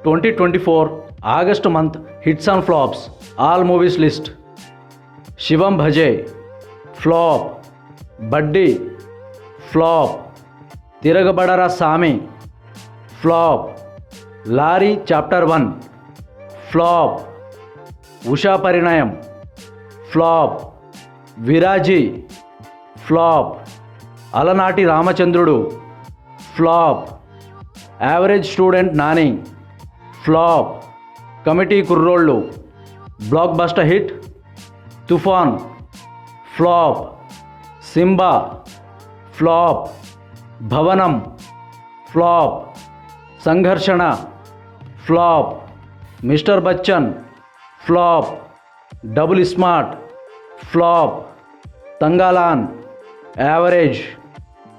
2024 August month hits and flops. All movies list. Shivam Bhaje, flop. Buddy, flop. Tiragabadara Sami, flop. Lari Chapter 1, flop. Usha Parinayam, flop. Viraji, flop. Alanati Ramachandrudu, flop. Average Student Nani, flop. Committee Kurrollu, blockbuster hit. Tufan, flop. Simba, flop. Bhavanam, flop. Sangharshana, flop. Mr. Bachchan, flop. Double Smart, flop. Tangalan, average.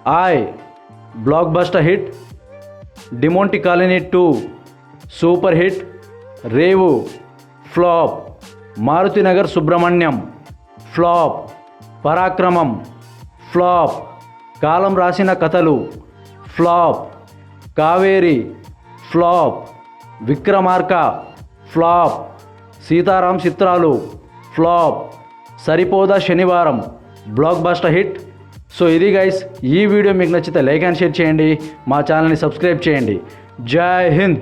I, blockbuster hit. Demonte Colony 2, super hit. Revu, flop. Maruti Nagar Subramanyam, flop. Parakramam, flop. Kalam Rasina Katalu, flop. Kaveri, flop. Vikramarka, flop. Sitaram Chitralu, flop. Saripoda Shanivaram, blockbuster hit. So ఇది guys, ఈ video మీకు నచ్చితే like and share చేయండి, మా ఛానల్ని subscribe చేయండి. జై హింద్.